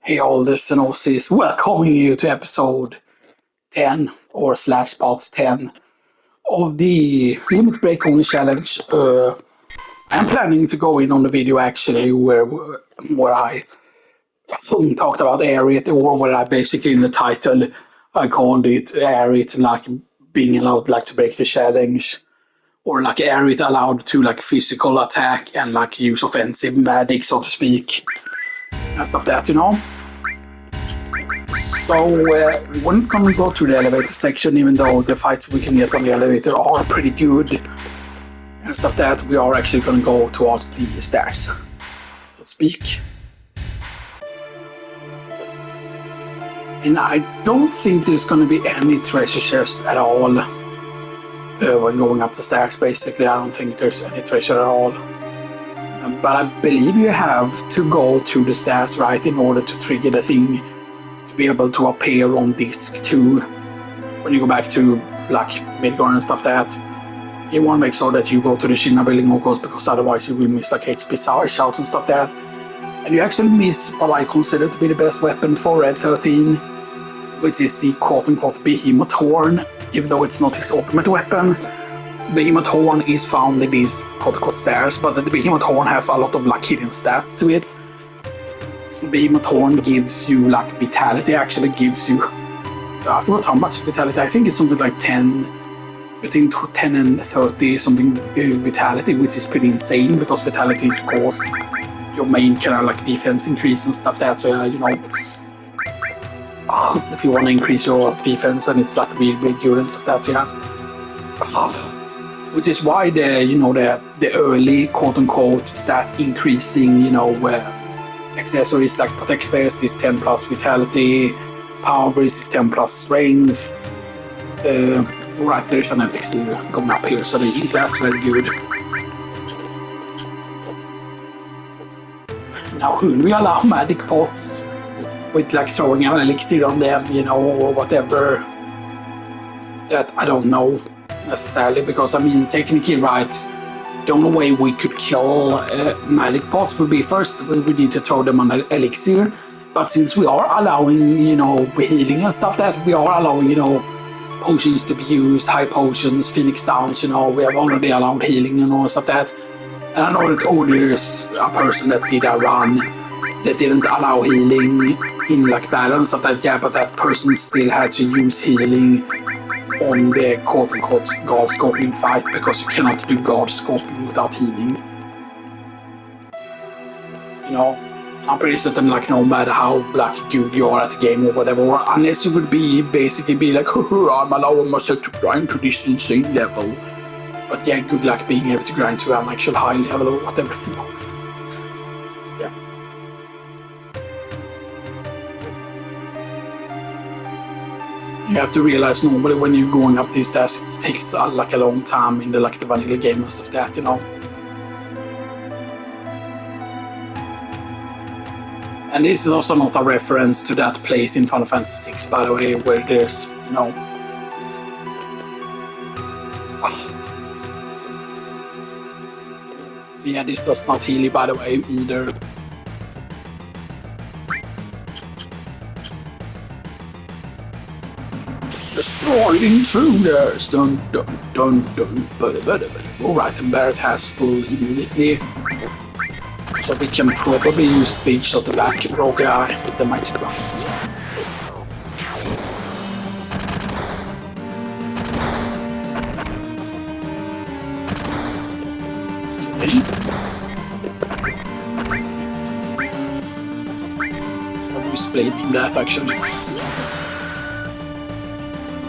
Hey all listeners, welcoming you to episode 10 or slash part 10 of the Limit Break Only challenge. I'm planning to go in on the video actually where I talked about area or where I basically in the title I called it area like being allowed like to break the challenge or like area allowed to like physical attack and like use offensive magic so to speak and stuff that. So we're not going to go to the elevator section, even though the fights we can get on the elevator are pretty good and stuff that we are actually going to go towards the stairs, so to speak. And I don't think there's going to be any treasure chests at all when going up the stairs, basically. I don't think there's any treasure at all. But I believe you have to go to the stairs, right, in order to trigger the thing be able to appear on disc 2 when you go back to like Midgard and stuff that you want to make sure that you go to the Shina building of course, because otherwise you will miss like HP shouts and stuff that, and you actually miss what I consider to be the best weapon for Red 13, which is the quote-unquote Behemoth Horn. Even though it's not his ultimate weapon, Behemoth Horn is found in these quote-unquote stairs, but the Behemoth Horn has a lot of like hidden stats to it. Behemoth Horn gives you like vitality, actually gives you, I forgot how much vitality, I think it's something like 10, between 10 and 30 something vitality, which is pretty insane because vitality is of course your main kind of like defense increase and stuff that, so if you want to increase your defense and it's like really good and stuff that, so which is why the early quote-unquote stat increasing, accessories like Protect Fest is 10 plus vitality, Power is 10 plus strength. Right, there's an elixir going up here, so that's very good. Now, will we allow magic pots with like throwing an elixir on them, or whatever? That I don't know necessarily, because I mean, technically, right, the only way we could kill magic pots would be first we need to throw them on an elixir. But since we are allowing, healing and stuff, that we are allowing, potions to be used, high potions, phoenix downs, we have already allowed healing and all stuff that. And I know that there's a person that did a run that didn't allow healing in like balance of that, yeah, but that person still had to use healing on the quote-unquote guard scoping fight, because you cannot do guard scoping without healing. I'm pretty certain, like, no matter how good you are at the game or whatever, unless you would basically be like, I'm allowing myself to grind to this insane level. But yeah, good luck being able to grind to an actual high level or whatever. Yeah. You have to realize normally when you're going up these stairs, it takes like a long time in the vanilla game and stuff that, And this is also not a reference to that place in Final Fantasy VI, by the way, where there's, Yeah, this does not heal you, by the way, either. Destroy intruders! Dun dun dun dun. Alright, and Barret has full immediately. So we can probably use Big Shot back row guy with the Mighty Ground. Okay. I'll use Blade Beam that actually.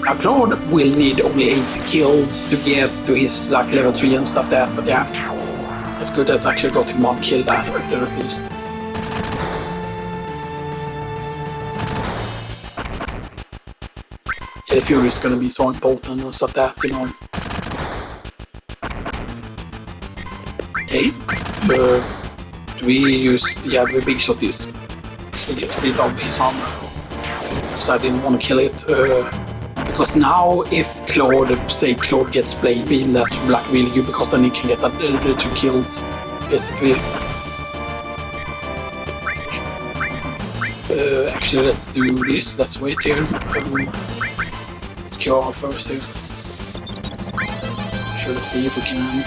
Now Claude will need only 8 kills to get to his level 3 and stuff that, but yeah. It's good that I actually got him 1 kill there at least. Yeah, the Fury is gonna be so important and stuff that, Okay. Do we use... Yeah, the Big Shot is... So we get rid of his armor. Because I didn't want to kill it. Because now if Claude gets Blade Beam, that's really good, because then he can get the 2 kills, basically. Actually, let's do this. Let's wait here. Let's cure all first here. Let's see if we can.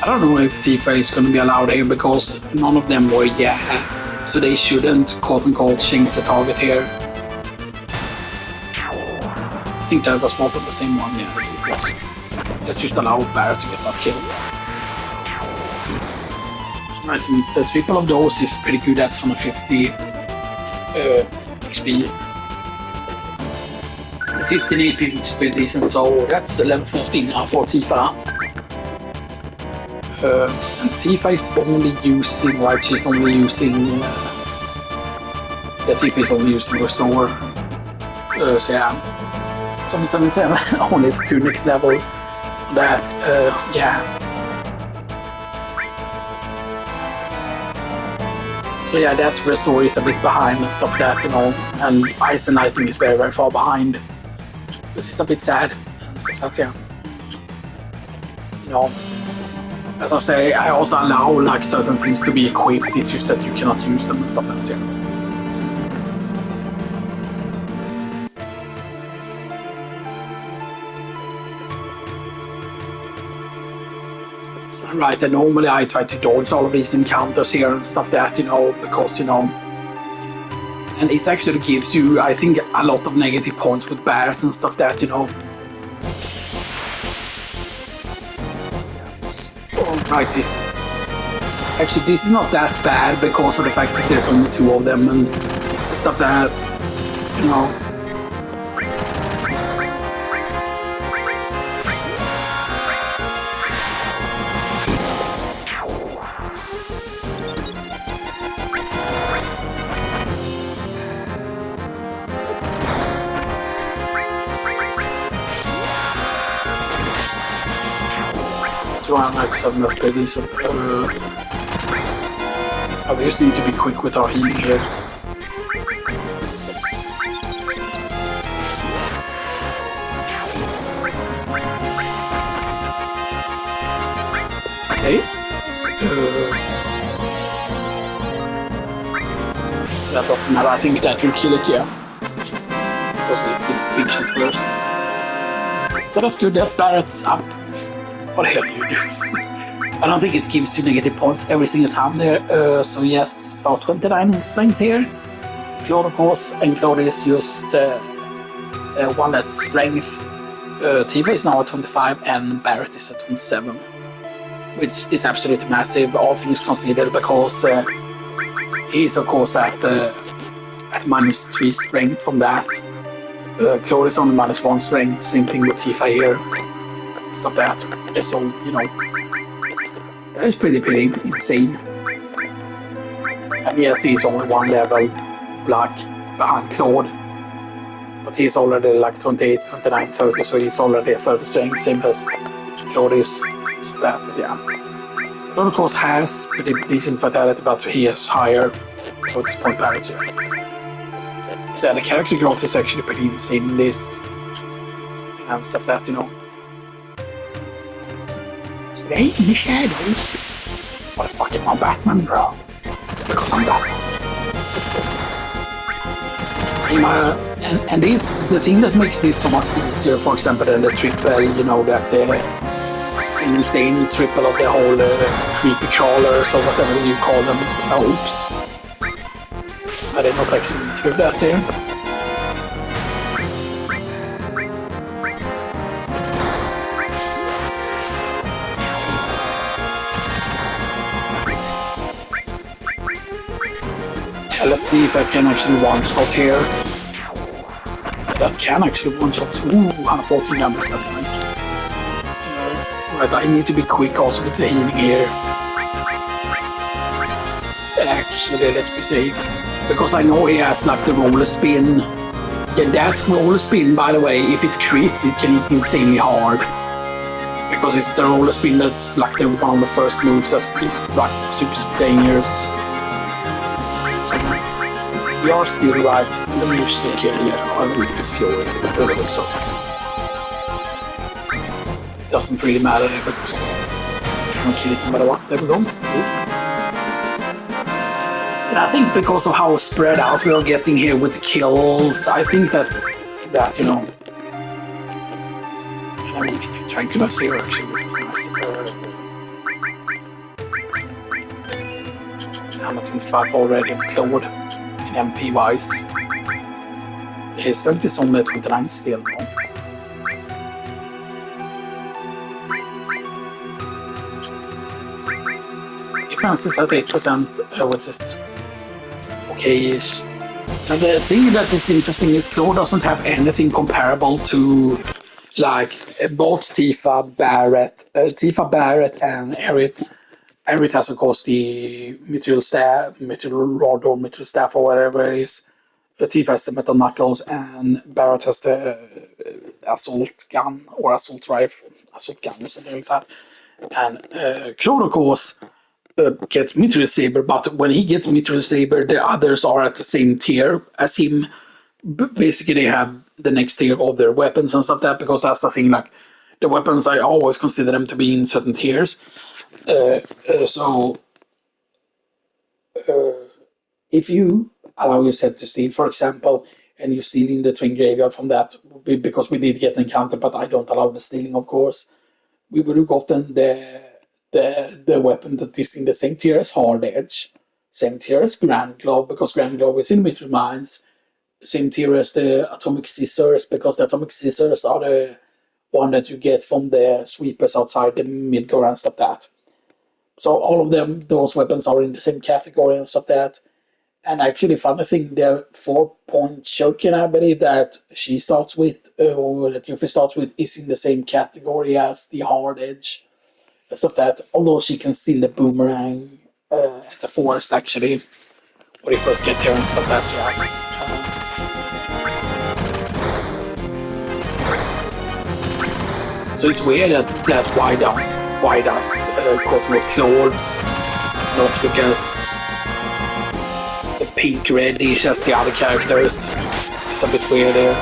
I don't know if Tifa is going to be allowed here because none of them were so they shouldn't quote unquote change the target here. I think that was both of the same one, yeah, it was. Let's just allow Barret to get that kill. Right, the triple of those is pretty good, that's 150 XP. 15 AP is pretty decent, so that's level 15 now for Tifa. And Tifa is only using, right, she's only using, Tifa is only using Restore. So yeah, 777 only to next level. That, So yeah, that Restore is a bit behind and stuff that, and Ice and Lightning is very, very far behind. This is a bit sad and stuff that, as I say, I also allow like certain things to be equipped, it's just that you cannot use them and stuff like that, Right, and normally I try to dodge all of these encounters here and stuff that, because, and it actually gives you, I think, a lot of negative points with Barret and stuff that, Right, this is not that bad because of the fact that there's only 2 of them and stuff that, like 7 is pretty decent. We just need to be quick with our healing here. Okay. That doesn't matter, I think that will kill it, yeah. Because we did big shit first. So that's good, that's Barret's up. What the hell do you do? I don't think it gives you negative points every single time there. So yes, so 29 in strength here. Claude, of course, and Claude is just 1 less strength. Tifa is now at 25 and Barret is at 27. Which is absolutely massive, all things considered, because he's of course at -3 strength from that. Claude is on -1 strength, same thing with Tifa here. Stuff that. So, that is pretty insane. And yes, he's only 1 level like behind Claude. But he's already like 28, 29, 30, so he's already 30 strength, same as Claude is. So that, yeah. Claude of course has pretty decent vitality, but he is higher at this point parity. So yeah, the character growth is actually pretty insane in this. And stuff that, Stay in the shadows. What the fuck am I, Batman, bro? Because I'm Batman. And this, the thing that makes this so much easier, for example, than the triple, that insane triple of the whole creepy crawlers or whatever you call them. Oops. I did not actually mean to do that there. Let's see if I can actually one-shot here. That can actually one-shot. Ooh, 114 damage, that's nice. Right, I need to be quick also with the healing here. Actually, let's be safe. Because I know he has like the roller spin. Yeah, that roller spin, by the way, if it crits, it can hit insanely hard. Because it's the roller spin that's like one of the first moves that is like super dangerous. So, we are still right. The music here, yeah, I really feel it. So doesn't really matter because it's gonna kill it no matter what. There we go. And I think because of how spread out we are getting here with the kills, I think that you know, I mean, Tranquilus here actually, which is nice. Hammer 25 already included in MP wise. His strength is only 29 still though. Defense is at 8%, which is okay-ish. And the thing that is interesting is Claw doesn't have anything comparable to like both Tifa, Barret, and Erit. Erit has of course the Mithril Staff, Mithril Rod or Mithril Staff or whatever it is. Tifa has the Metal Knuckles and Barret has the Assault Gun or Assault Rifle, Assault Gun or something like that. And Claude of course gets Mithril Saber, but when he gets Mithril Saber, the others are at the same tier as him. Basically, they have the next tier of their weapons and stuff like that, because that's the thing, like, the weapons, I always consider them to be in certain tiers. So, if you allow yourself to steal, for example, and you steal in the Twin Graveyard from that, because we did get an encounter, but I don't allow the stealing, of course, we would have gotten the weapon that is in the same tier as Hard Edge, same tier as Grand Glove, because Grand Glove is in Mithril Mines, same tier as the Atomic Scissors, because the Atomic Scissors are the one that you get from the sweepers outside the Midgar and stuff like that. So all of them, those weapons are in the same category and stuff like that. And actually, funny thing, the 4-point shuriken, I believe that she starts with, or that Yuffie starts with, is in the same category as the Hard Edge. Stuff like that. Although she can steal the boomerang at the forest, actually, when you first get there and stuff like that. So it's weird that why does quote-unquote Claude's not look as pink reddish as the other characters? It's a bit weird there.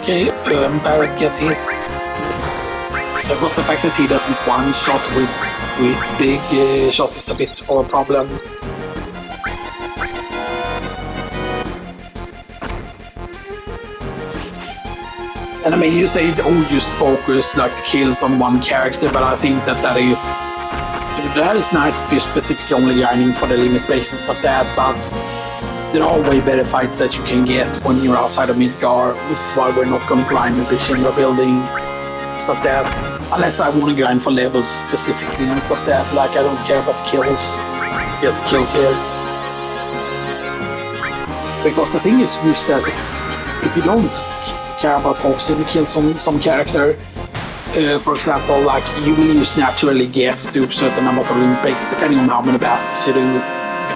Okay, Barret gets his. Of course, the fact that he doesn't one-shot with big shot is a bit of a problem. And I mean, you say, oh, just focus like the kills on one character, but I think that is nice if you're specifically only grinding for the limit breaks and stuff like that, but there are way better fights that you can get when you're outside of Midgar, which is why we're not going to grind the Shinra building, stuff like that. Unless I want to grind for levels specifically and stuff like that, like I don't care about the kills, get the kills here. Because the thing is just that if you don't care about focusing the kills on some character, for example, like you will just naturally get to a certain number of limit breaks depending on how many battles you do,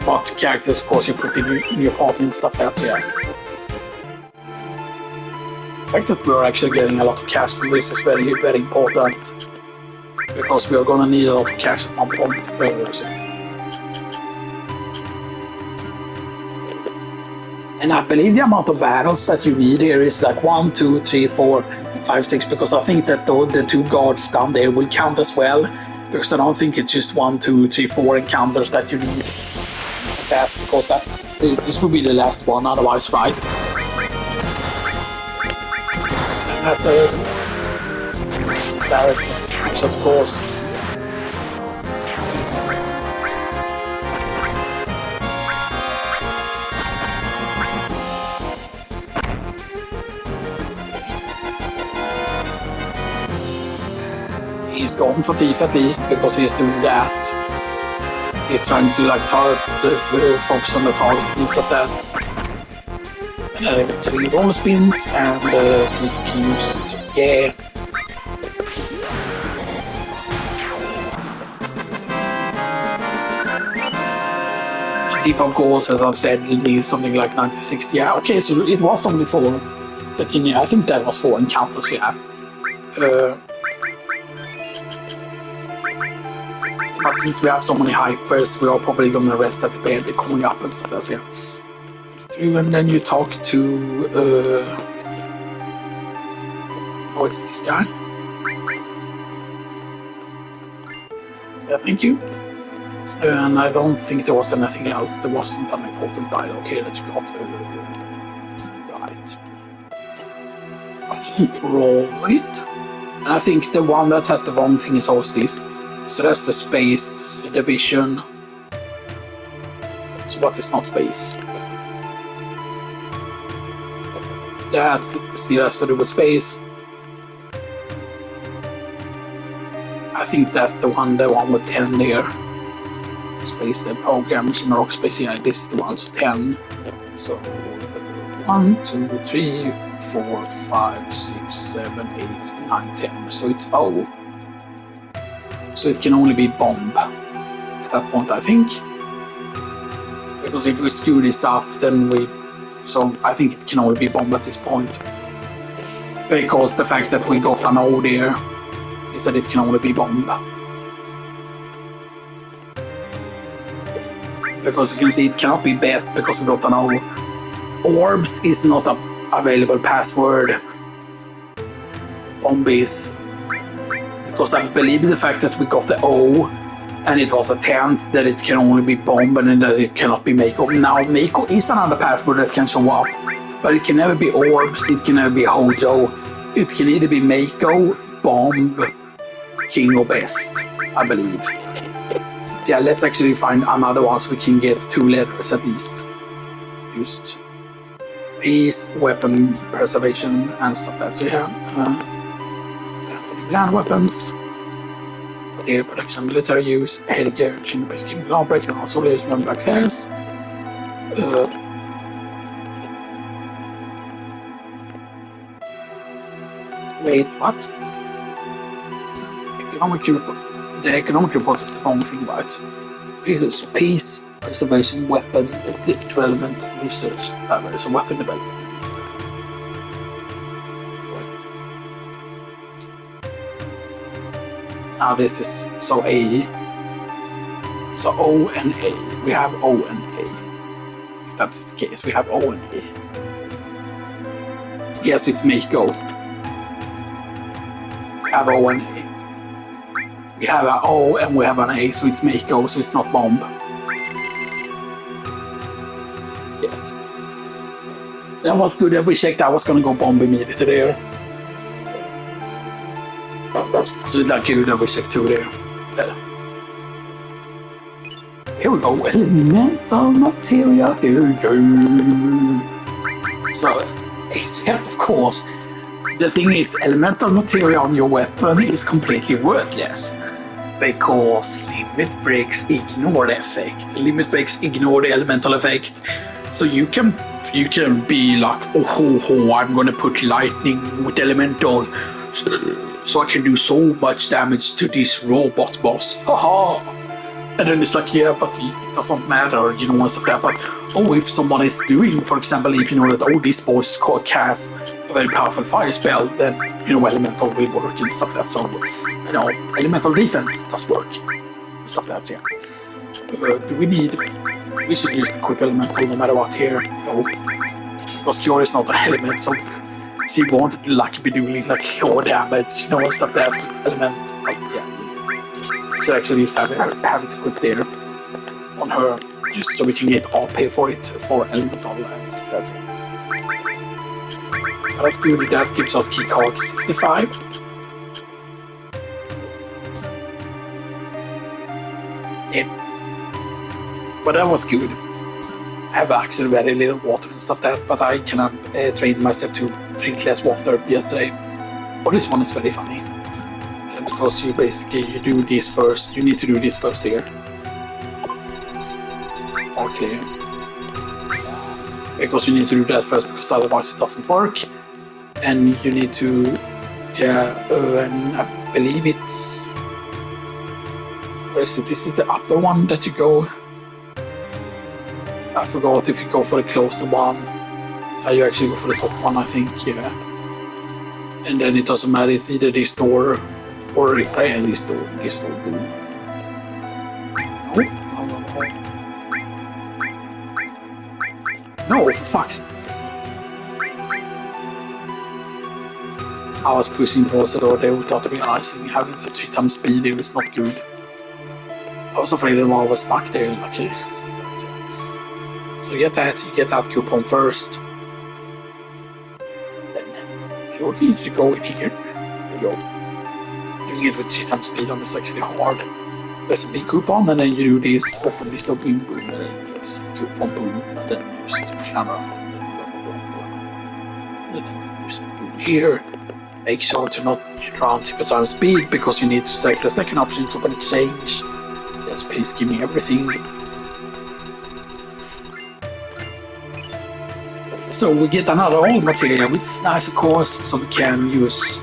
what characters, of course, you put in your party and stuff like that, so yeah. The fact that we're actually getting a lot of cash from this is very, very important, because we are gonna need a lot of cash at one point. And I believe the amount of battles that you need here is like 1, 2, 3, 4, 5, 6, because I think that the 2 guards down there will count as well, because I don't think it's just 1, 2, 3, 4 encounters that you need. Because this will be the last one otherwise, right? And as a Barret, of course. He's going for Tifa at least, because he's doing that. He's trying to like focus on the target and stuff like that. And then eventually roller spins and Tifa can use it. Yeah. Tifa, of course, as I've said, needs something like 96. Yeah, okay, so it was only for 13. I think that was 4 encounters, yeah. But since we have so many hypers, we are probably gonna rest at the bed coming up and stuff like that. Through, and then you talk to oh, it's this guy. Yeah, thank you. And I don't think there was anything else. There wasn't an important dialogue here that you got. Right. Right. And I think the one that has the wrong thing is always this. So that's the space division. So what is not space? That still has to do with space. I think that's the one with 10 there. Space, the programs in rock space. Yeah, this is the one, so 10. So 1, 2, 3, 4, 5, 6, 7, 8, 9, 10. So it's O. So it can only be bomb at that point, I think. Because if we screw this up, then so I think it can only be bomb at this point. Because the fact that we got an O there is that it can only be bomb. Because you can see it cannot be best because we got an O. Orbs is not an available password. Bomb is. Because I believe the fact that we got the O and it was a 10th that it can only be bomb and that it cannot be Mako. Now Mako is another password that can show up, but it can never be Orbs, it can never be Hojo. It can either be Mako, Bomb, King or Best, I believe. Yeah, let's actually find another one so we can get 2 letters at least. Just peace, weapon preservation and stuff like that. So yeah, land weapons, material production, military use, healthcare, basic chemical outbreak, and also layers of back class. Wait, what? The economic report is the wrong thing, right? This is peace, preservation, weapon, development, research, so weapon development. Now this is so A. So O and A. We have O and A. If that's the case, we have O and A. Yes, it's Mako. We have O and A. We have an O and we have an A, so it's Mako, so it's not bomb. Yes. That was good that we checked I was gonna go bomb immediately there. So it's like good that we checked 2 there. Here we go, elemental material. Here we go. So, except of course, the thing is, elemental material on your weapon is completely worthless. Because limit breaks ignore the effect. Limit breaks ignore the elemental effect. So you can be like, oh, I'm gonna put lightning with elemental so I can do so much damage to this robot boss. Haha. And then it's like, yeah, but it doesn't matter, and stuff like that. But if someone is doing, for example, if you know that this boss cast a very powerful fire spell, then elemental will work and stuff like that. So elemental defense does work. Stuff like that, yeah. We should use the quick elemental no matter what here. No. Because Cure is not an element, so she won't be doing like Cure damage, and stuff like that with element. But yeah. So actually have it equipped there on her, just so we can get AP for it, for elemental and stuff like that. That's good, that gives us key card 65. Yeah. But that was good. I have actually very little water and stuff like that, but I cannot train myself to drink less water yesterday. But this one is very funny. Because you do this first. You need to do this first here. Okay. Because you need to do that first, because otherwise it doesn't work. And you need to, and I believe it's, where is it? This is the upper one that you go. I forgot if you go for the closer one. You actually go for the top one, I think, yeah. And then it doesn't matter, it's either this door or this door. No, for fuck's sake. I was pushing towards the door there without realizing having the 3 times speed there is not good. I was afraid the one was stuck there. Like, so you get that coupon first. Then you need to go in here. There you go. Doing it with 3 times speed on is actually hard. There's a big coupon, and then you do this, open this up, boom, boom, and then you get the coupon, boom, and then you use the camera. And then you use boom here. Make sure to not run 3 times speed, because you need to select the second option to open exchange. Yes, please give me everything. So we get another old material, which is nice, of course, so we can use.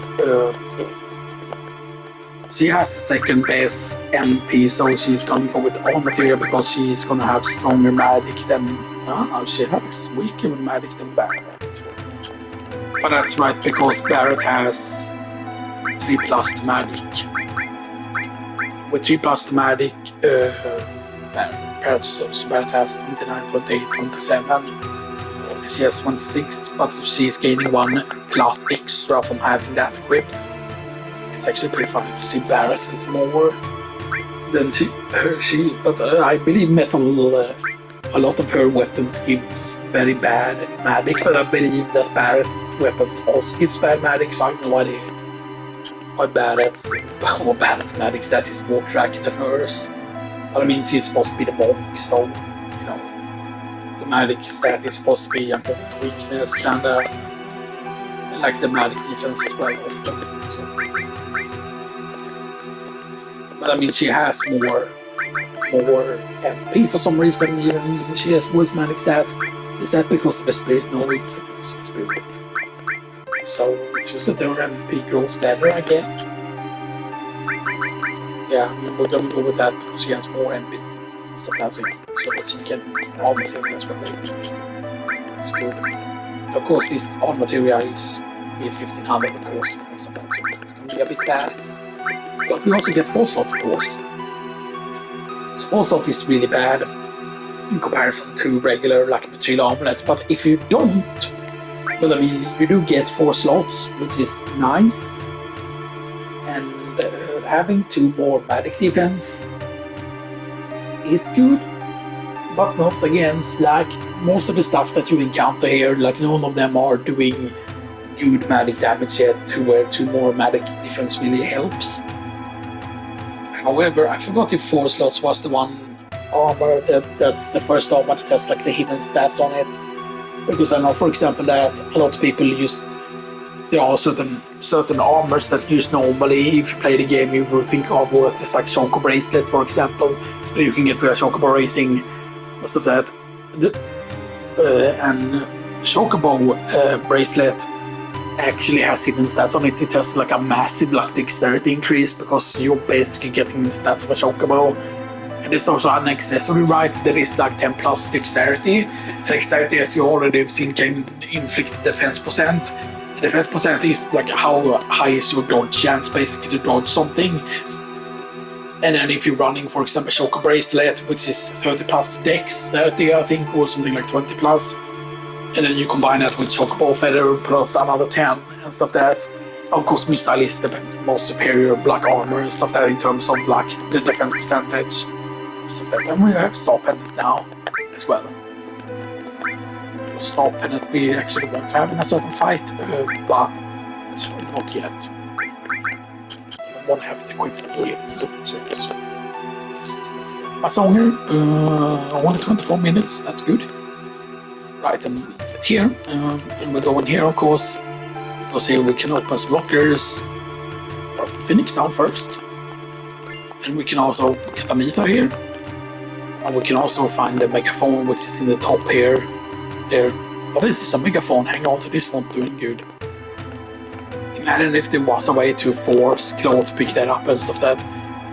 She has the second best MP, so she's gonna go with all material because she's gonna have stronger magic than. She has weaker magic than Barrett. But that's right, because Barrett has 3+ to magic. With 3+ to magic, Barrett has 29, 28, 27. She has 26, but she's gaining 1+ extra from having that equipped. It's actually pretty funny to see Barrett with more than she. But I believe metal. A lot of her weapons gives very bad magic, but I believe that Barrett's weapons also gives bad magic. So I have no idea why Barrett's magic stat is more tracked than hers. But I mean, she's supposed to be the monk, so the magic stat is supposed to be a weakness, kinda like the magic defense as well, often. So. But I mean, she has more MP for some reason, even she has wolf magic stat. Is that because of the spirit? No, it's because of the spirit. So it's just that her MP grows better, I guess. Yeah, we're gonna go with that because she has more MP. So that's it. So that she can all material as well. It's good. Of course, this all material is 1500, of course, so it's gonna be a bit bad. But we also get 4-slot, of course. So 4-slot is really bad in comparison to regular like material armlet. But if you don't, well, I mean, you do get 4 slots, which is nice. And having 2 more magic defense is good, but not against like most of the stuff that you encounter here. Like none of them are doing good magic damage yet, to where 2 more magic defense really helps. However, I forgot if 4 slots was the one armor that's the first armor that has like the hidden stats on it. Because I know, for example, that a lot of people there are certain armors that use normally. If you play the game, you will think of what is like Choco Bracelet, for example. So you can get with a Chocobo Racing, most of that. And Chocobo Bracelet actually has hidden stats on it. It has like a massive like dexterity increase because you're basically getting the stats of a Chocobo. And there's also an accessory, right? That is like 10+ dexterity. Dexterity, as you already have seen, can inflict defense percent. Defense percent is like how high is your dodge chance, basically, to dodge something. And then if you're running, for example, Choco Bracelet, which is 30+ dex, 30 I think, or something like 20+. And then you combine that with Chocobo Feather plus another 10 and stuff that. Of course, Mistyle is the most superior black armor and stuff that in terms of like the defense percentage. Stuff that. And we have Star Pendant now as well. Star Pendant we actually want to have in a certain fight, but not yet. I want to have it equipped here. A song here, only 24 minutes, that's good. Right, and we get here, and we go in here, of course, because here we can open some lockers. Our Phoenix down first, and we can also get a meter here, and we can also find the megaphone, which is in the top here. There, what is this? A megaphone? Hang on to this phone, doing good. Imagine if there was a way to force Claude to pick that up and stuff that.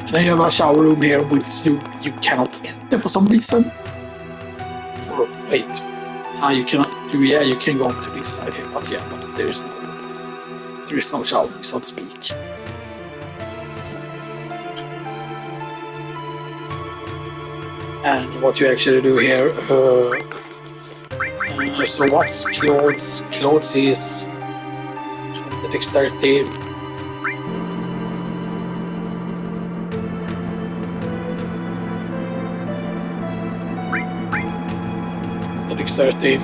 And then you have a shower room here, which you cannot enter for some reason. Or wait. You cannot. You can go to this side here, but yeah, but there is no showering, so to speak. And what you actually do here. So what's Claude's? Claude's is the dexterity. dexterity.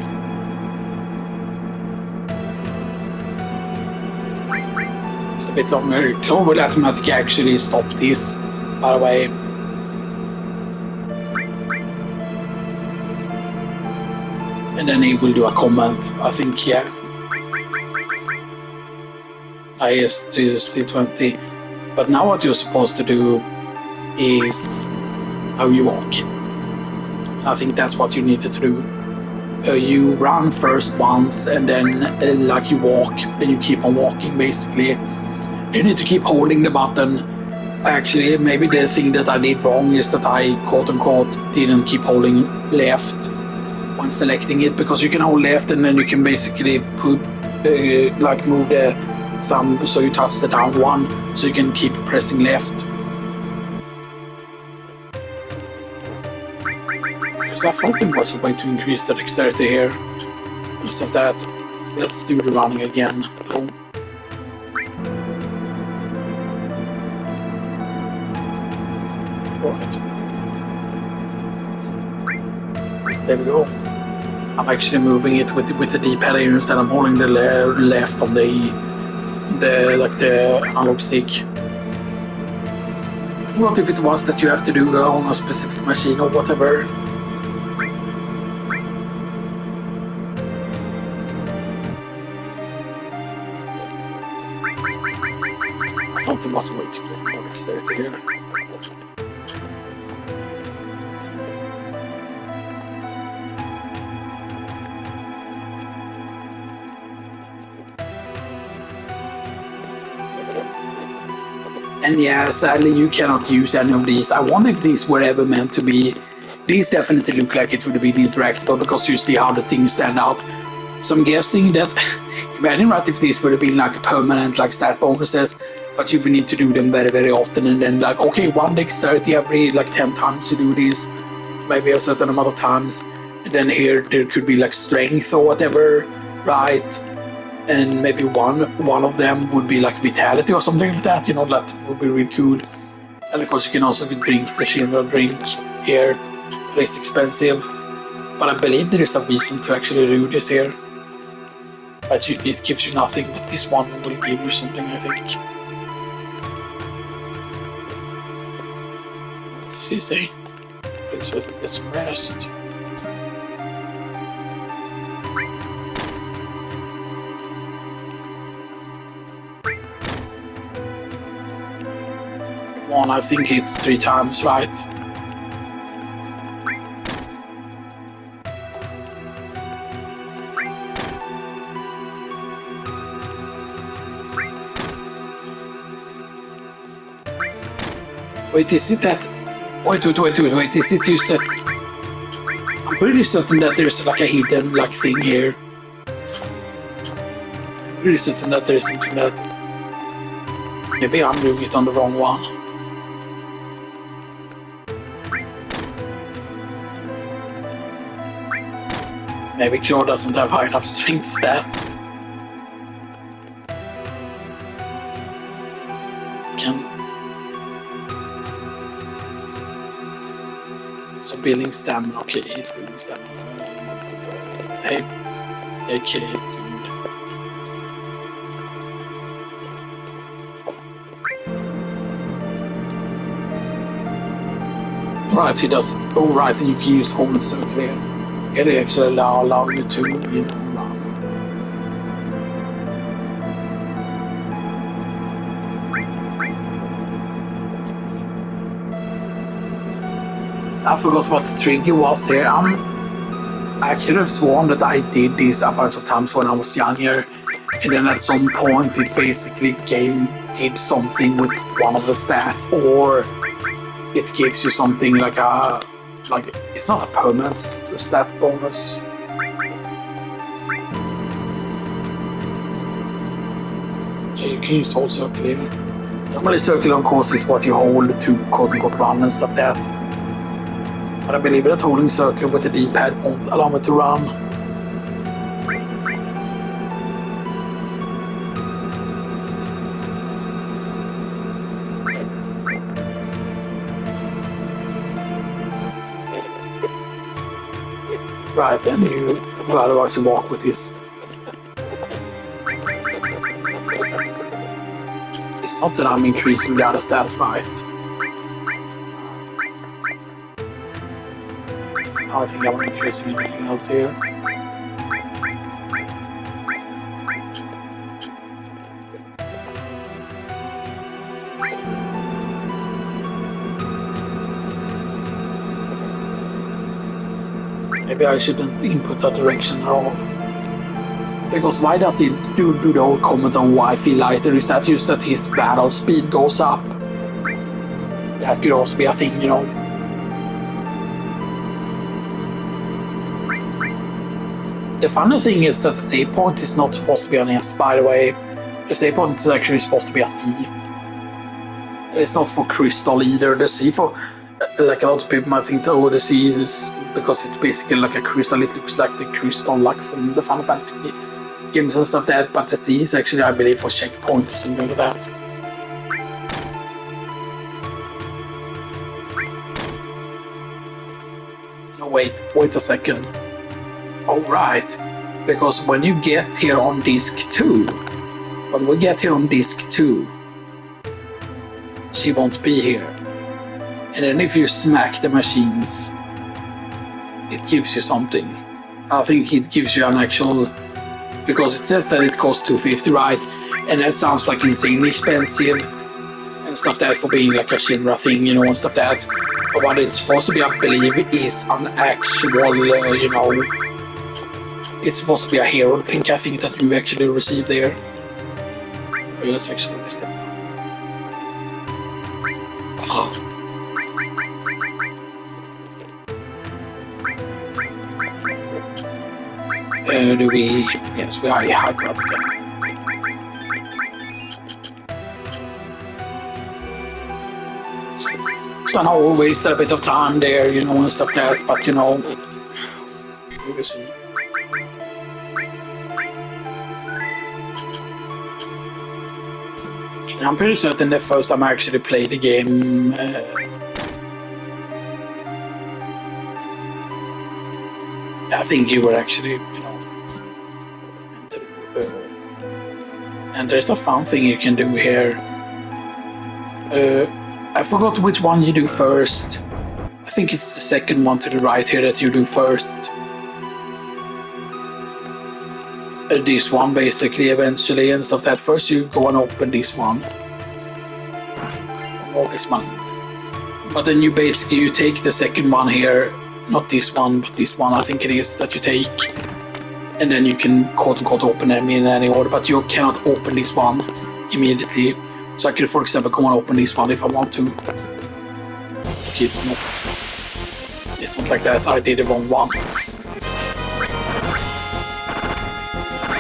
It's a bit longer. Claude will automatically actually stop this, by the way. And then he will do a comment, I think, yeah. IS to C20. But now what you're supposed to do is how you walk. I think that's what you needed to do. You run first once and then like you walk and you keep on walking basically. You need to keep holding the button. Actually, maybe the thing that I did wrong is that I quote-unquote didn't keep holding left when selecting it, because you can hold left and then you can basically put like move the thumb so you touch the down one, so you can keep pressing left. Because I thought there was a way to increase the dexterity here. Instead of that, let's do the running again. So, right. There we go. I'm actually moving it with the D-pad here instead. I'm holding the left on the analog stick. I forgot if it was that you have to do on a specific machine or whatever. I thought there was a way to get more dexterity here. And yeah, sadly you cannot use any of these. I wonder if these were ever meant to be. These definitely look like it would be interactable because you see how the things stand out. So I'm guessing that, imagine right if these would have been like permanent like stat bonuses, but you would need to do them very, very often, and then like, okay, 1 dexterity every like 10 times you do this, maybe a certain amount of times. And then here there could be like strength or whatever, right? And maybe one of them would be like vitality or something like that, you know, that would be really cool. And of course you can also drink the Schindler drink here, it's expensive. But I believe there is a reason to actually do this here. But it gives you nothing, but this one will give you something, I think. What does he say? Let's rest. One, I think it's 3 times, right? Wait, is it that? Wait, is it just that? I'm pretty certain that there's like a hidden like thing here. I'm pretty certain that there's something that. Maybe I'm doing it on the wrong one. Maybe Claude doesn't have high enough strength stat. So building stamina, okay, he's building stamina. Hey, okay, good. Right, he does. Oh, right, and you can use home circle here. Here they actually allow you to, you know, run. I forgot what the trigger was here. I should have sworn that I did this a bunch of times when I was younger, and then at some point it basically did something with one of the stats, or it gives you something like it's not a permanent stat bonus. Yeah, you can use whole circle here. Normally circle of course is what you hold to quote-unquote run and stuff that. But I believe that holding circle with the D-pad won't allow me to run. Right, then you otherwise you walk with this. It's not that I'm increasing the other stats, right? I don't think I'm increasing anything else here. Maybe I shouldn't input that direction at all. Because why does he do the whole comment on why I feel lighter? Is that just that his battle speed goes up? That could also be a thing, you know. The funny thing is that the save point is not supposed to be an S, by the way. The save point is actually supposed to be a C. It's not for crystal either. The C for, like a lot of people might think, oh, the C is because it's basically like a crystal. It looks like the crystal, like from the Final Fantasy games and stuff like that. But the C is actually, I believe, for checkpoint or something like that. No, wait a second. All right, because when you get here on disc 2, when we get here on disc 2, she won't be here. And then if you smack the machines, it gives you something. I think it gives you an actual, because it says that it costs $250, right? And that sounds like insanely expensive and stuff that for being like a Shinra thing, you know, and stuff that. But what it's supposed to be, I believe, is an actual, you know, it's supposed to be a hero pink, I think, that you actually received there. Oh, let's actually miss that. Do we... Yes, we are hyper up again. So I know we wasted a bit of time there, you know, and stuff like that, but you know, we will see. I'm pretty certain the first time I actually played the game, I think you were actually, you know, and there's a fun thing you can do here. I forgot which one you do first. I think it's the second one to the right here that you do first. This one basically eventually and stuff that first you go and open this one. Or this one. But then you basically take the second one here, not this one, but this one I think it is that you take. And then you can quote unquote open them in any order, but you cannot open this one immediately. So I could, for example, go and open this one if I want to. Okay, it's not like that. I did the wrong one.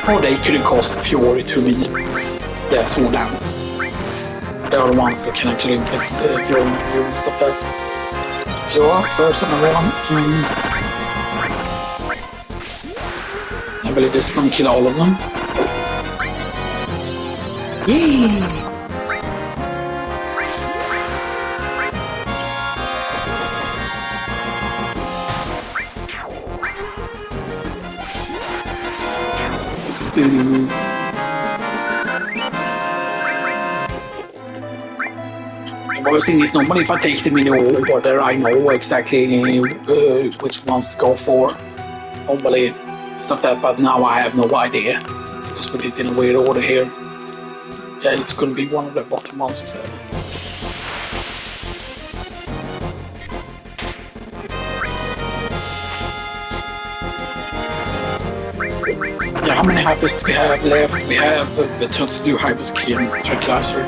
Or they could have cost Fury to me. Yeah, sword dance. They are the ones that can actually inflict Fury on you and stuff like that. So, first and one. I believe this can kill all of them. Yay! The worst thing is normally if I take them in order, I know exactly which ones to go for. Normally, stuff that, but now I have no idea because we did it in a weird order here. Yeah, it's gonna be one of the bottom ones instead. Yeah, how many hypers do we have left? We have the 22 hypers key and tranquilizer.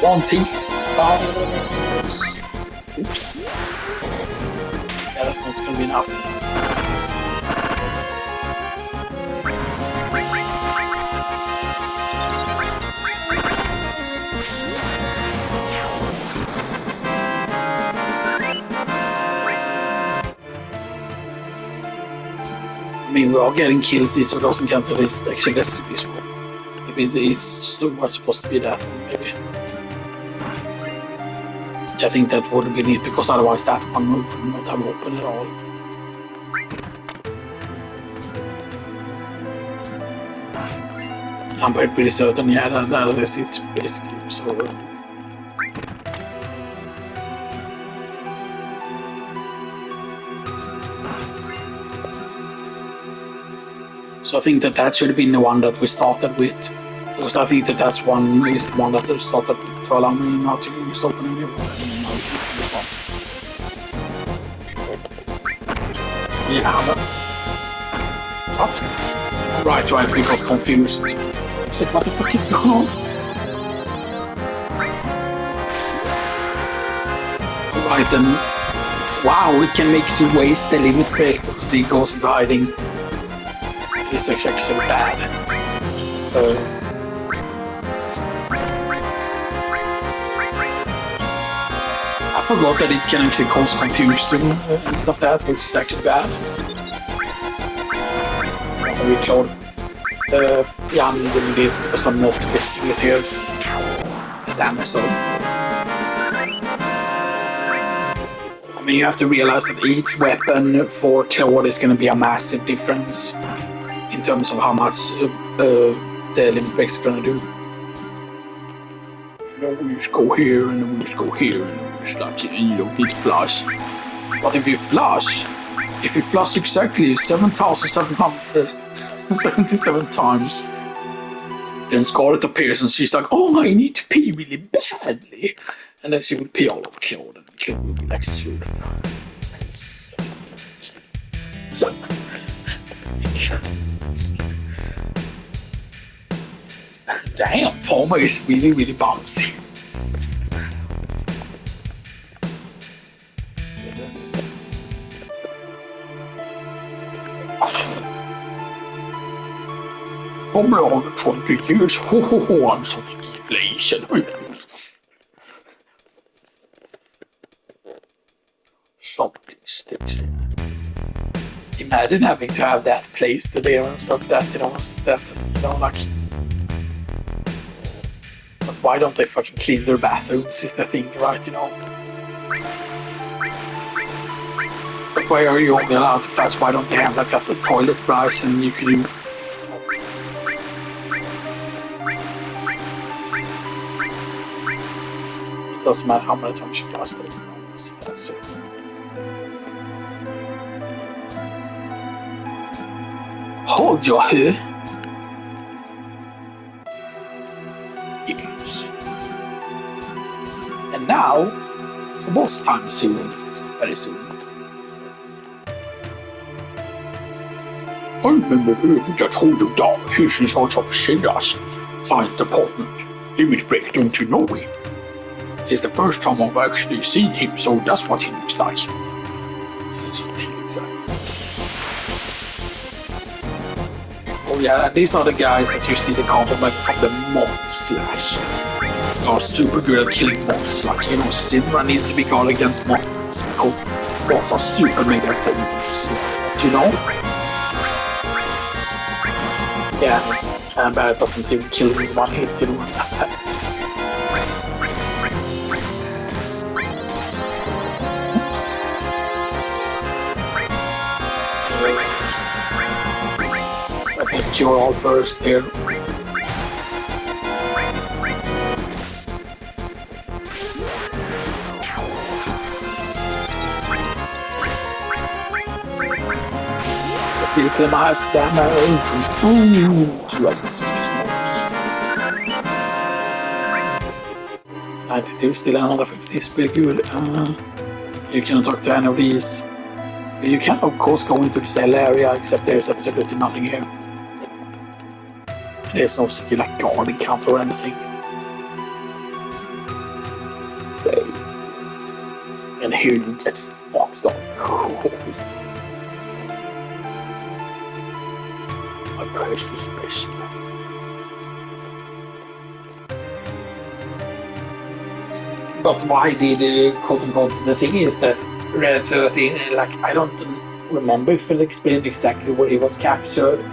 One teeth. Oops. Yeah, that's not gonna be enough. mean, we are getting kills, so it doesn't count at least. Actually, this one. Maybe it's supposed to be that one, maybe. I think that would have been it, because otherwise that one would not have opened at all. I'm pretty certain, yeah, that is it, basically. So, so I think that should have been the one that we started with, because I think that's one is the one that we started to allow me not to use open any one. Yeah, but what? Right, we got confused. I said, what the fuck is going on? Right, then, wow, it can make you waste the limit break because he goes into hiding. It's actually so bad. I forgot that it can actually cause confusion and stuff like that, which is actually bad. Reload. Yeah, I'm doing this because I'm not risking it here. Damn it, so. I mean, you have to realize that each weapon for Claude is going to be a massive difference in terms of how much the limit breaks are going to do. You know, we just go here and then we just go here and then we just like, and you don't need to flush. But if you flush exactly 7,777 times, then Scarlet appears and she's like, oh, I need to pee really badly. And then she will pee all over Claude and Claude will be like, super. Damn, Palmer is really, really bouncy. Palmer on 20 years, I'm so inflation. Something sticks there. Imagine having to have that placed there and stuff like that, like. But why don't they fucking clean their bathrooms is the thing, right, But why are you only allowed to flush? Why don't they have like a toilet brush and you can do... It doesn't matter how many times you flush there, so that's it. Hold your head. Yes. And now, for boss time soon, very soon. I remember hearing that Holder Dog, he's in charge of Shadow's science department. Limit Break, don't you know him? It's the first time I've actually seen him, so that's what he looks like. Oh yeah, these are the guys that you see the compliment from the mod slash. They are super good at killing mods, like, Sinra needs to be guarded against mods because mods are super mega attacks, Yeah, and Barrett doesn't even kill him in one hit, what's that? Oops. Let me cure all first here. Let's see if my damage. Ooh, 2 out of 6 moves. 92, still another 50 is pretty good. You can talk to any of these. You can, of course, go into the cell area, except there's absolutely nothing here. There's no like guard encounter or anything. And here you get fucked up. My precious special. But why did the thing is that Red 13, like, I don't remember if it explained exactly where he was captured,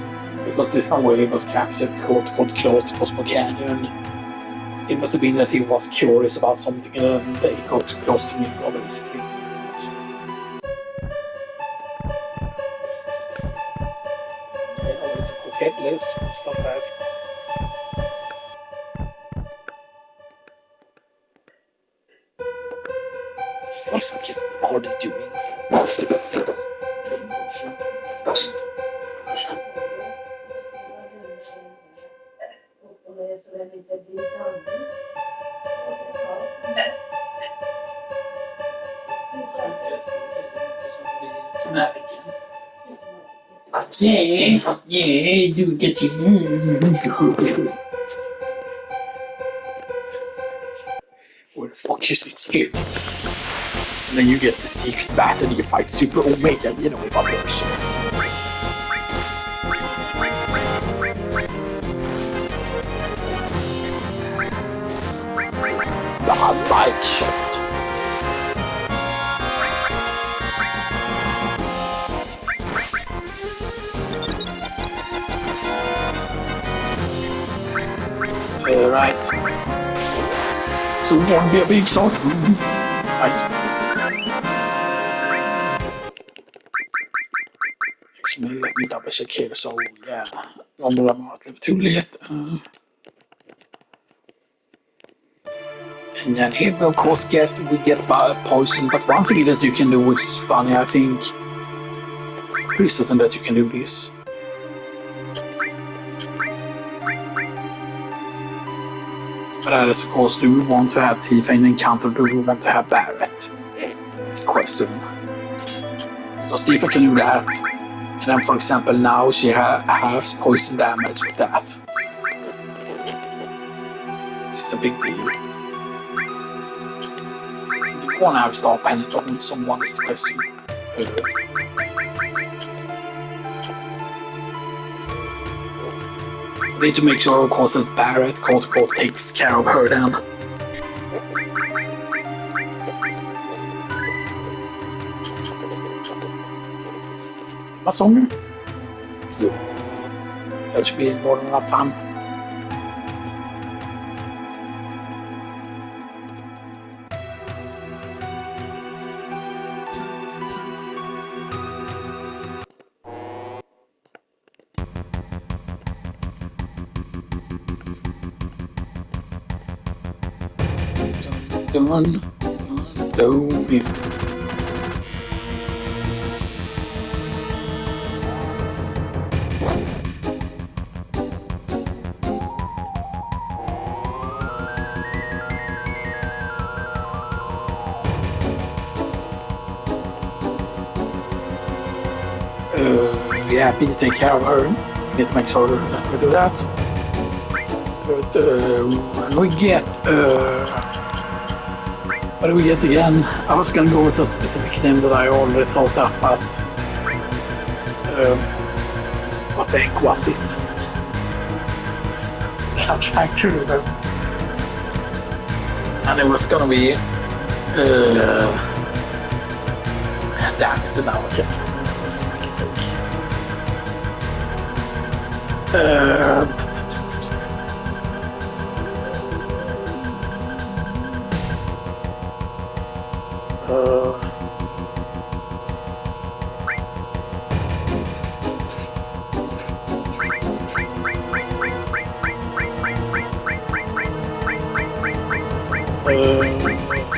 because this one where he was captured caught close to Cosmo Canyon. It must have been that he was curious about something and he got close to Mirko, basically. It's a hotel, stuff like that. What the fuck are they doing? Yeah, you get it. Where the fuck is it here? And then you get the secret battle and you fight Super Omega, you know, publish. The bike shot. Right. So it won't be a big shot. Nice. Actually, let me double check here. So yeah, one more amount level 2 yet. And then here we of course get poison, but one thing that you can do which is funny, I think, pretty certain that you can do this. But that is of course, do we want to have Tifa in encounter, do we want to have Barret? This question. Because Tifa can do that, and then for example now she has poison damage with that. This is a big deal. You want to have star penalty on someone is the question. We need to make sure, of course, that Barret takes care of her then. Much longer? That should be more than enough time. Done. Yeah, Peter take care of her. We need to make sure that we do that. But when we get what do we get again? I was gonna go with a specific name that I already thought up, but what the heck was it? I'm trying to remember. And it was gonna be damn it, now I can't remember, for fuck's sake.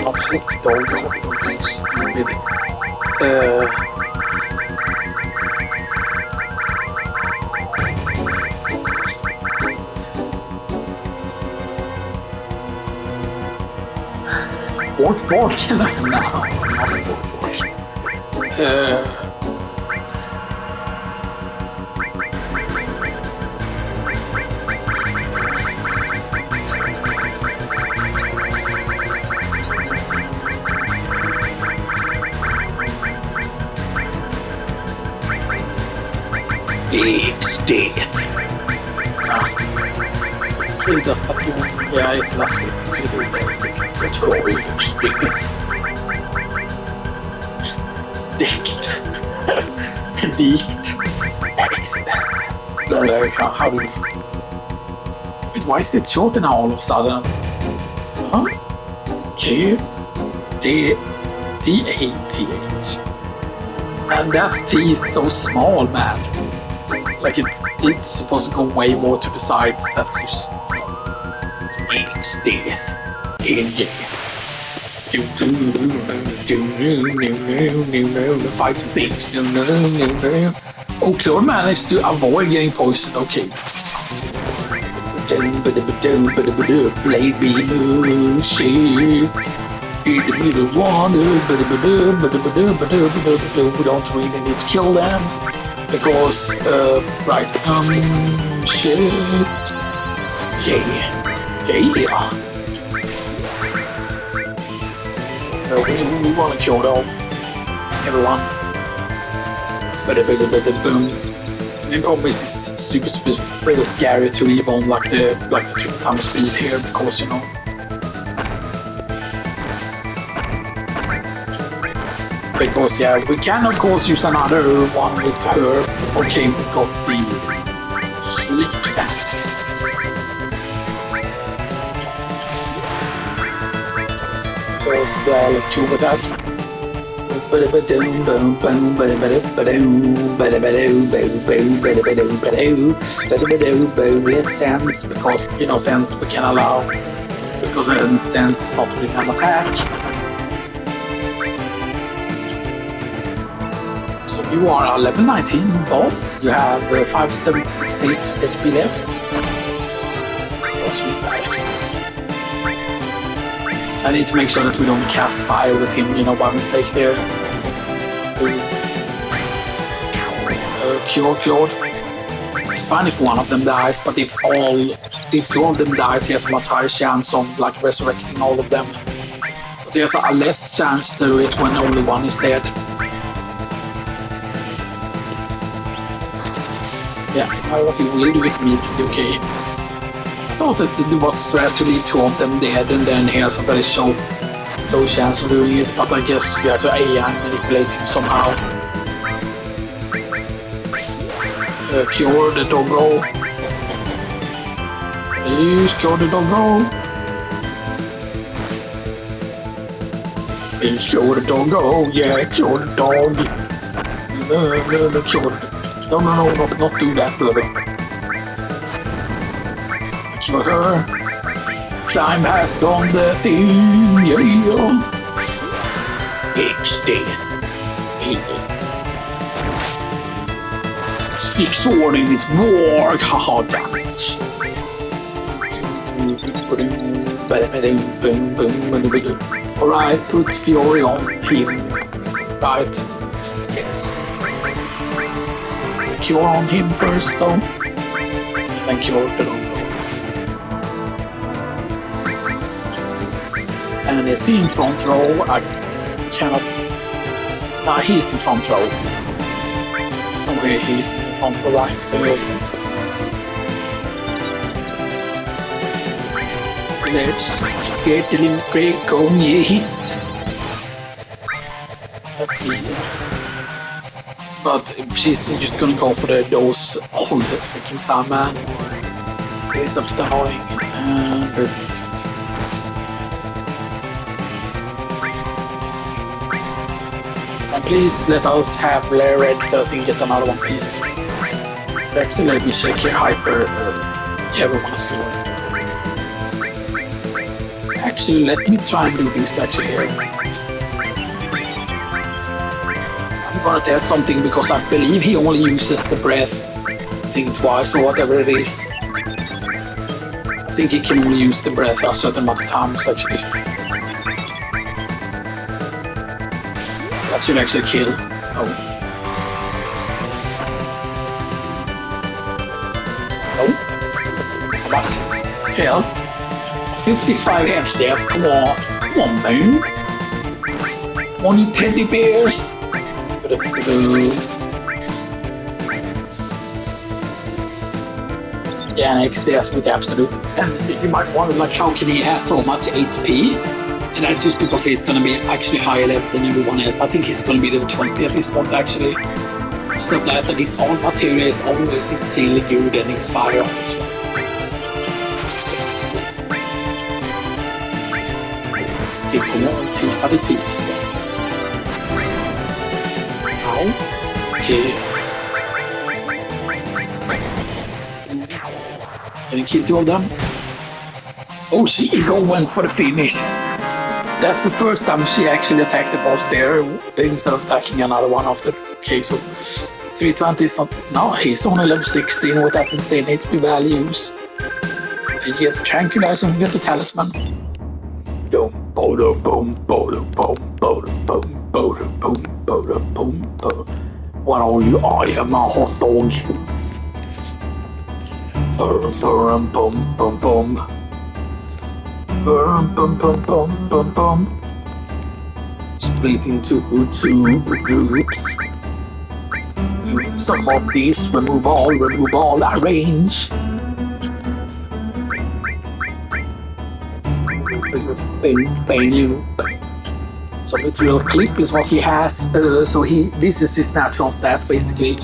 Not hot dog, hot dog is so stupid. Bork? No, not Bork. It's death. Krigas att jag är ett lassligt jag tror it's death. Dikt. Leaked. How do we... Wait, why is it short now all of a sudden? Huh? Okay. D-A-T-H. And that T is so small, man. Like it's supposed to go way more to the sides. That's just... It's death. Fight some things. Oh, Claude managed to avoid getting poisoned. Okay. Blade beam shit. We don't really need to kill them because right shit. Yeah. We want to kill them, everyone. And obviously it's super really scary to leave on like the 3 times speed here because you know. Because yeah, we can of course use another one with her. Okay, we got the sleep fan. Let's go with that. Let's sense because you know sense we can allow because sense is not really an attack. So you are a level 19 boss. You have 576 HP left. I need to make sure that we don't cast fire with him, you know, by mistake there. Cure Claude. It's fine if one of them dies, but if 2 of them dies, he has a much higher chance on like resurrecting all of them. But there's a less chance to do it when only one is dead. Yeah, what he will do it immediately, okay. I thought that it was strat to leave 2 of them dead and then he has a very low chance of doing it, but I guess you have to AI manipulate him somehow. Cure the doggo. Please cure the doggo. Please cure the doggo. Yeah, cure the dog. Cure the... No, not do that, brother. Cure her. Climb past on the thing, yeah. It's death. Stick sword in its war, haha, damage. Alright, put Fury on him. Right, yes. Cure on him first though, and then cure the dog. And is he in front row? I cannot... Nah, he's in front row. There's no way he's in front row, right? Let's get the limit break only hit. That's decent. But she's just gonna go for those all the freaking time, man. It's a bit annoying. And please let us have Red 13 get another one, please. Actually, let me check here. Hyper. Everyone's feeling. Actually, let me try and do this actually here. I'm gonna test something because I believe he only uses the breath thing twice or whatever it is. I think he can only use the breath a certain amount of times actually. That should actually kill. Oh. Oh. That's health. 55 health deaths, come on. Come on, man. Come on, you teddy bears. Yeah, next death with absolute. And you might wonder, like, how can he have so much HP? And that's just because he's going to be actually higher level than everyone else. I think he's going to be level 20 at this point, actually. Except that his all material is always insanely good and his firearm as well. Okay, kommer untiffade tips. Ow. Okay. Can you kill two of them? Oh, she went for the finish. That's the first time she actually attacked the boss there instead of attacking another one after. Okay, so 320 is not. No, he's only level 16 with that insane HP values. You get the tranquilizer and you get the talisman. Boom, boom, boom, boom, boom, boom, boom, boom, boom, boom, boom, boom. What are you? I am a hot dog. Boom, boom, boom, boom, boom. Boom, boom, boom, boom, boom, boom. Split into two groups. Some of these remove all, arrange. So material clip is what he has. This is his natural stats basically.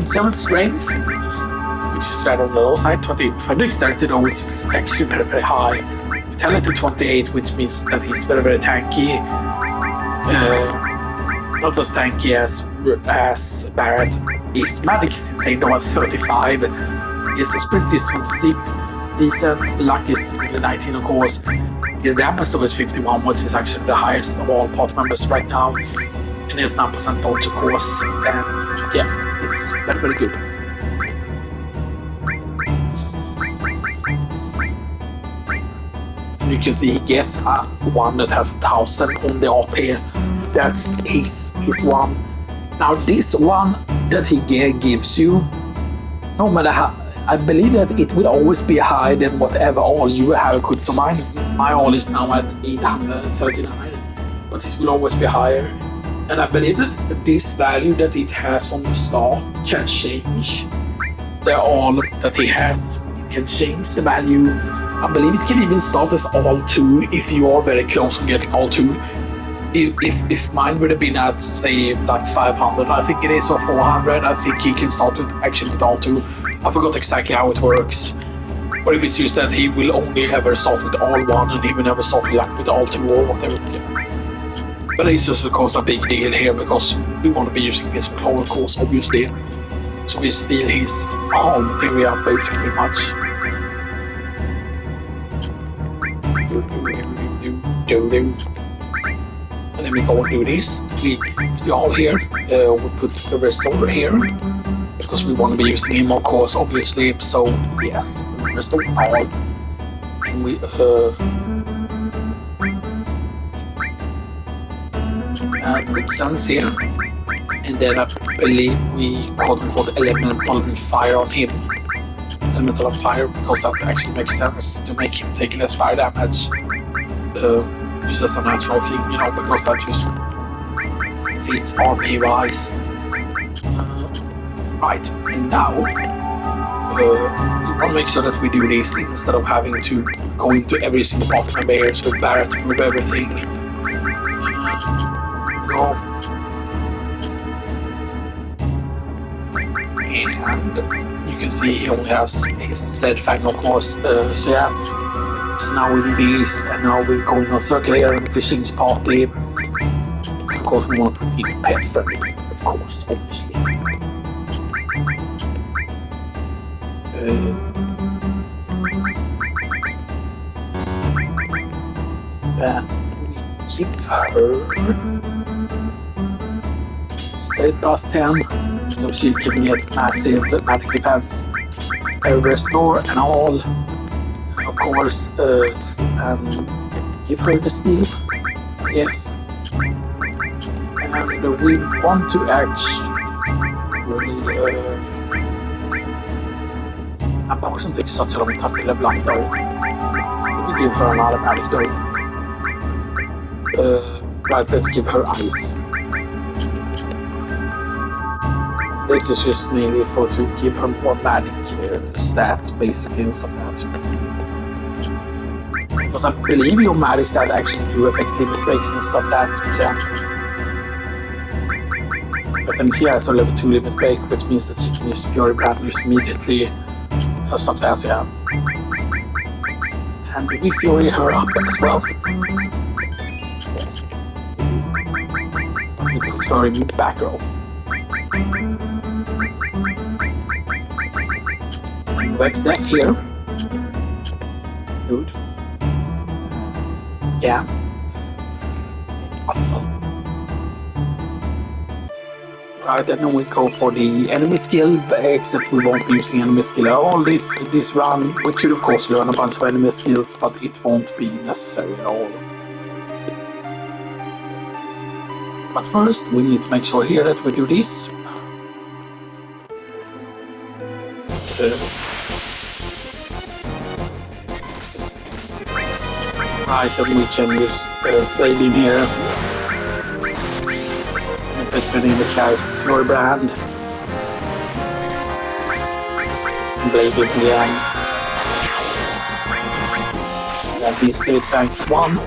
7 strength, which is right on the low side. 25 dexterity though, which is actually very, very high. Vitality 28, which means that he's very, very tanky. Not as tanky as Barrett. His magic is insane though at 35. His spirit is 26, decent. Luck is 19 of course. His damage though is 51, which is actually the highest of all party members right now. And he has 9% dodge of course. And yeah, it's very, very good. You can see he gets one that has 1000 on the AP. That's his one. Now this one that he gives you, no matter how, I believe that it will always be higher than whatever all you have equipped. So my all is now at 839, but it will always be higher. And I believe that this value that it has on the start can change. The all that he has, it can change the value. I believe it can even start as all 2 if you are very close on getting all 2. If mine would have been at say like 500, I think it is, or 400, I think he can start with all 2. I forgot exactly how it works. Or if it's just that he will only ever start with all 1 and he will never start with all 2 or whatever. But it's just of course a big deal here because we want to be using his claw of course obviously. So we steal his whole material basically much. And then we go and do this. We do all here. We put the restore here because we want to be using him, of course, obviously. So yes, restore all. And we put suns here. And then I believe we quote-unquote elemental fire on him. Elemental fire because that actually makes sense to make him take less fire damage. Just as a natural thing, you know, because that just fits RP wise. Right, and now we want to make sure that we do this instead of having to go into every single party member here, so Barrett remove everything. And you can see he only has his sled fang, of course. So yeah. So now we do this, and now we're going on circle here and fishing's party. Of course, we want to put in pet friendly, of course, obviously. Then we keep her stay plus 10, so she can get massive magic defense, restore, and all. Of course, give her the steal. Yes. And we want to actually. A potion takes such a long time to level up though. We give her another magic though. Right, let's give her ice. This is just mainly to give her more magic stats, basically, and stuff like that. Because I believe your magic stat actually do affect limit breaks and stuff like that. So, But then she has a level 2 limit break, which means that she can use Fury Brand just immediately or something else, yeah. And we Fury her up as well. Yes. Story back row. Web staff here. Good. Yeah. Awesome. Right, and then we go for the enemy skill, except we won't be using enemy skill at all this run. We could of course learn a bunch of enemy skills, but it won't be necessary at all. But first, we need to make sure here that we do this. Right, then we can use Blade in here. It's in the cast Fury Brand. Blade in the end. That is it, thanks one.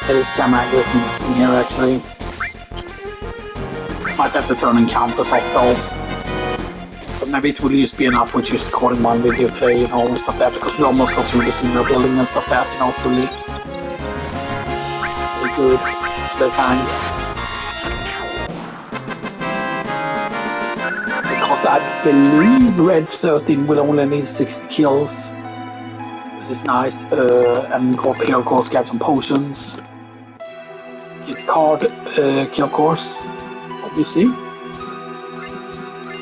There is camera is interesting here actually. Might have to turn and counters off though. But maybe it will just be enough with just recording one video today, you know, and stuff like that, because we almost got through the senior building and stuff like that, you know, fully. Very good. So fine. Because I believe Red 13 will only need 60 kills. Which is nice. And go up here of course, get some potions. Get card key of course. Obviously.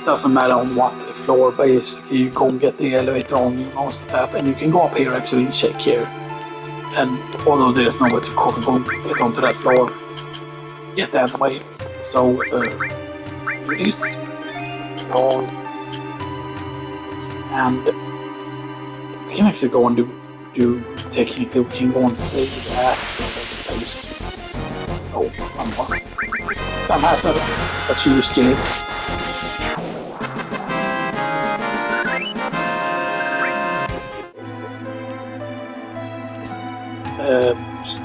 Doesn't matter on what floor, basically you go and get the elevator on, you know, stuff like that, and you can go up here actually and check here. And although there's no way to get onto that floor, get that way. So do this. And we can actually go and do technically we can go and save that place. Oh, one more. That has a huge kill.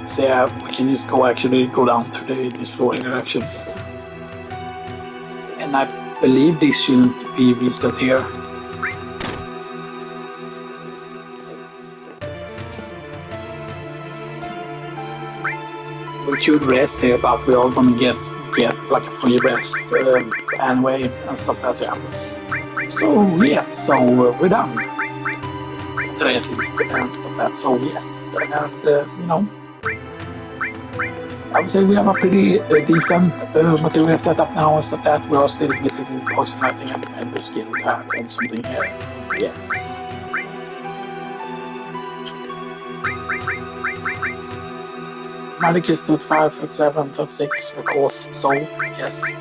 So yeah, we can just go down to this floor here actually. And I believe this shouldn't be reset here. We could rest here, but we're all gonna get like a free rest anyway and stuff like that. So yes, so we're done. Today at least, and stuff like that. So yes, and you know, I would say we have a pretty decent material setup now and stuff like that. We are still missing poison lighting and the skill to have on something here. Yeah. Magic is 35, 37, 36 of course, so yes.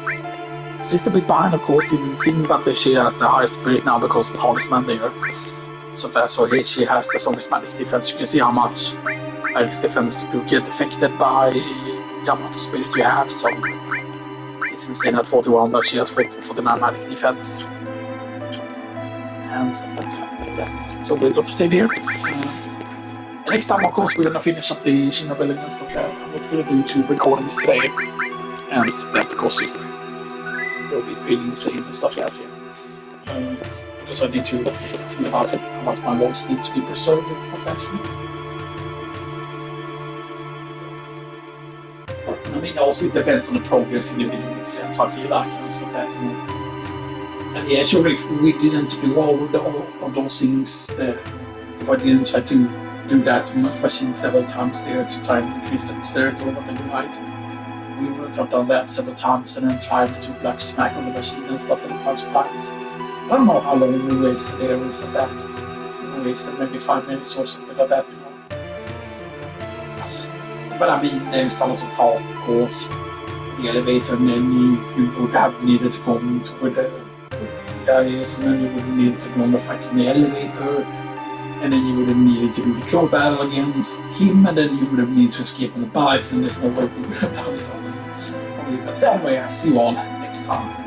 She's a bit behind of course in the thing, but she has the highest spirit now because the hardest man there. So she has the strongest magic defense. You can see how much magic defense you get affected by how much spirit you have. So it's insane at 41, but she has 49 magic defense. And stuff like that. Yes. So we're gonna save here. And next time, of course, we're gonna finish up the China building and stuff like that. I'm not gonna do 2 recordings today. And stuff like that because it will be pretty insane and stuff like that. Because I need to think about how much my voice needs to be preserved and stuff like that. I mean, also it depends on the progress in the video itself, I feel like, and stuff like that. And yeah, sure, if we didn't do all of those things, if I didn't try to do that machine several times there to try and increase the dexterity or what they might, we would have done that several times and then tried to like smack on the machine and stuff like a bunch of times. I don't know how long we wasted there and stuff like that. We wasted maybe 5 minutes or something like that, you know. But I mean, there's a lot of talk, of course, the elevator, and then you would have needed to go into the guys, and then you would have needed to go on the fights in the elevator, and then you would have needed to do the claw battle against him, and then you would have needed to escape on the bikes, and there's no way we would have done it on it. But anyway, I'll see you all next time.